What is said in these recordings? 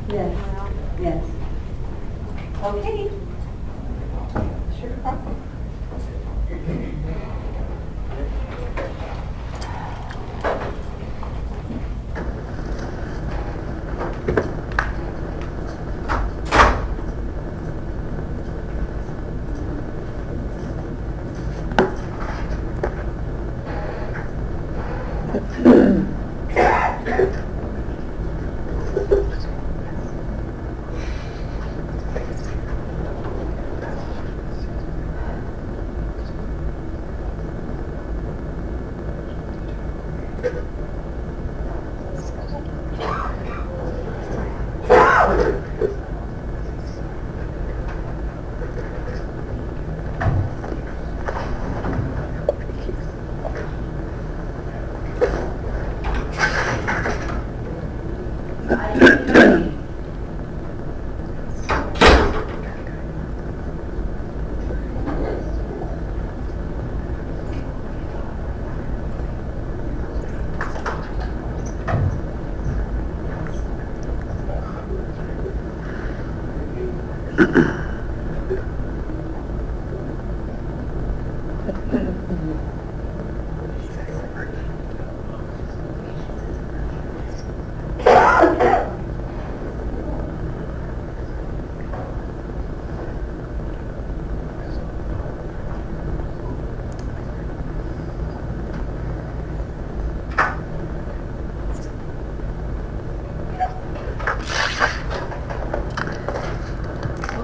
Yes. Yes. Okay. Sure.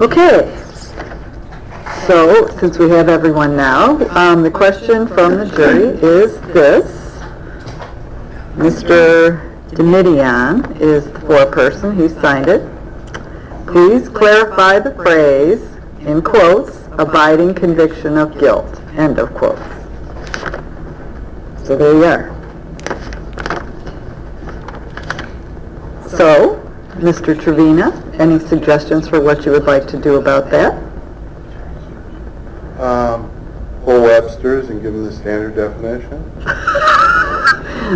Okay, so since we have everyone now, the question from the jury is this. Mr. Demidian is the foreperson, he signed it. Please clarify the phrase, in quotes, abiding conviction of guilt, end of quotes. So there you are. So, Mr. Trevina, any suggestions for what you would like to do about that? Pull Webster's and give them the standard definition.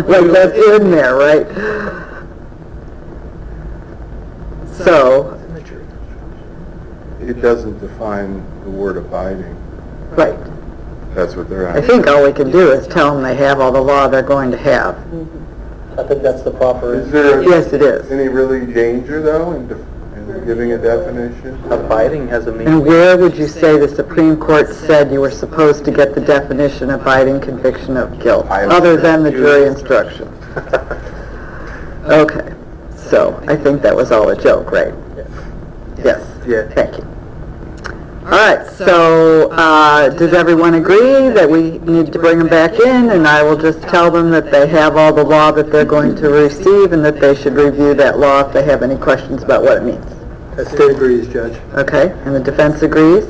Like that's in there, right? So, It doesn't define the word abiding. right. That's what they're I asking. think all we can do is tell them they have all the law they're going to have. I think that's the proper... Is there Yes, it is. any really danger, though, in giving a definition? Abiding has a meaning. And where would you say the Supreme Court said you were supposed to get the definition of abiding conviction of guilt, other than the jury instruction? Okay, so I think that was all a joke, right? Yes. Yeah. Thank you. All right, so does everyone agree that we need to bring them back in, and I will just tell them that they have all the law that they're going to receive and that they should review that law if they have any questions about what it means? The state agrees, Judge. Okay, and the defense agrees?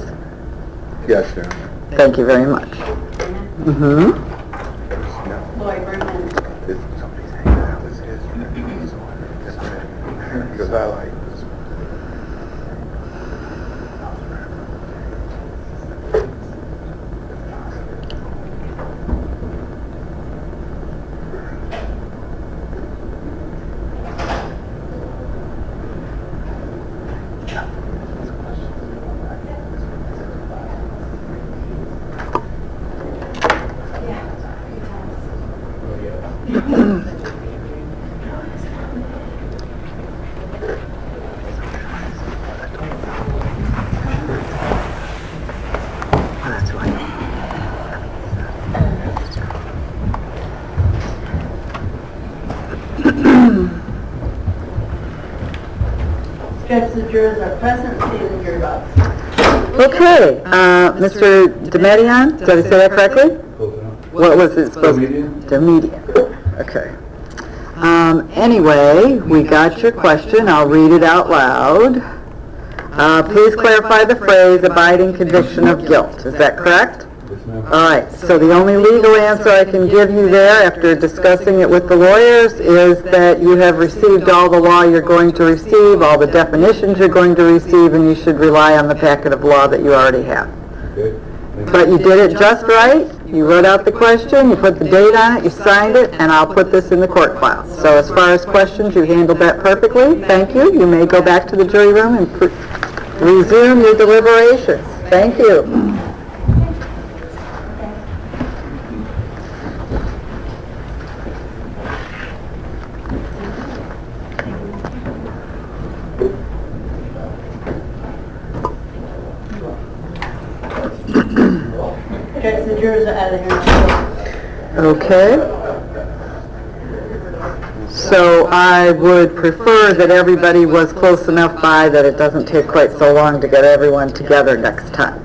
Yes, sir. Thank you very much. Mm-hmm. Lloyd Berman. Somebody's hanging out with his because I like this one. Judge, the jurors are present, seated in jury box. Okay, Mr. Demedian, did I say that correctly? What was it supposed to be? Demedian. Okay. Anyway, we got your question. I'll read it out loud. Please clarify the phrase abiding conviction of guilt. Is that correct? All right, so the only legal answer I can give you there after discussing it with the lawyers is that you have received all the law you're going to receive, all the definitions you're going to receive, and you should rely on the packet of law that you already have. But you did it just right. You wrote out the question, you put the date on it, you signed it, and I'll put this in the court file. So as far as questions, you handled that perfectly. Thank you. You may go back to the jury room and resume your deliberations. Thank you. Judge, the jurors are out of here. Okay. So I would prefer that everybody was close enough by that it doesn't take quite so long to get everyone together next time.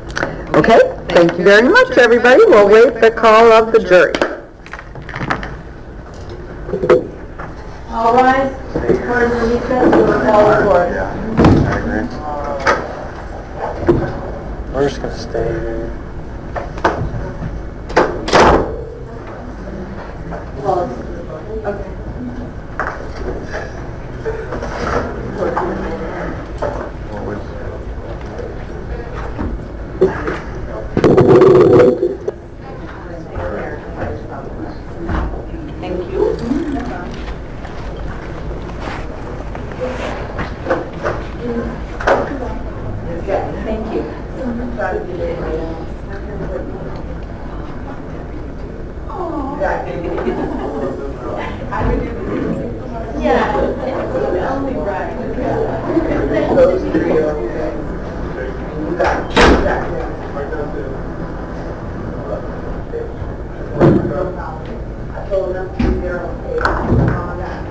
Okay? Thank you very much, everybody. We'll wait the call of the jury. All rise. Court is in recess. We will call the court. Yeah, I agree. We're just gonna stay here. Well, okay. What was- Thank you. Thank you. Yeah, it's only right. Those three are I told them to be there, okay, on that.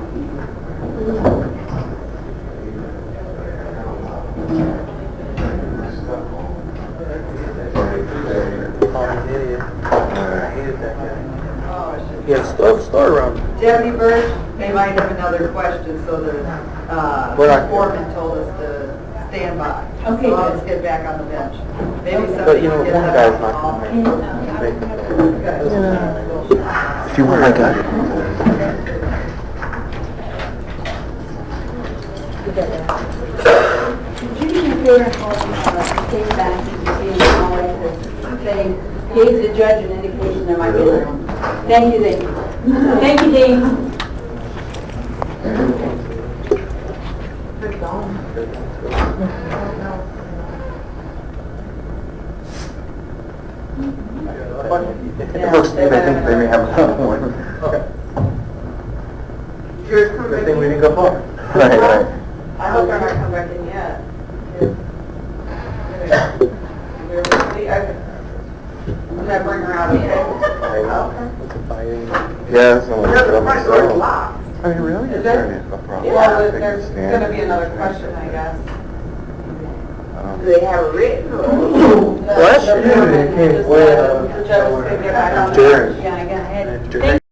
Oh, an idiot. I hated that guy. He had a store around. Deputy Birch, they might have another question, so the We're not- foreman told us to stand by. Okay, So good. let's get back on the bench. Maybe But somebody you know, can get one that guy's on. not gonna make it. If you want, I got it. Could you do me a favor and take back and see if always saying, gave the judge an indication there might be another one. Thank you, Dean. Thank you, Dean. It looks, they think they may have another one. Good thing we didn't go far. Right, right. I hope they're not come back in yet. I'm gonna bring her out, okay? It's a fighting. Yeah, that's only The from front door is myself. locked. I mean, really? Is Is that- there a problem? Well, They can there's stand gonna be and- another question, I guess. Do they have a written? What? Yeah, they came way out. The judge is gonna get back on the Sure. bench. Yeah, I got ahead. Sure.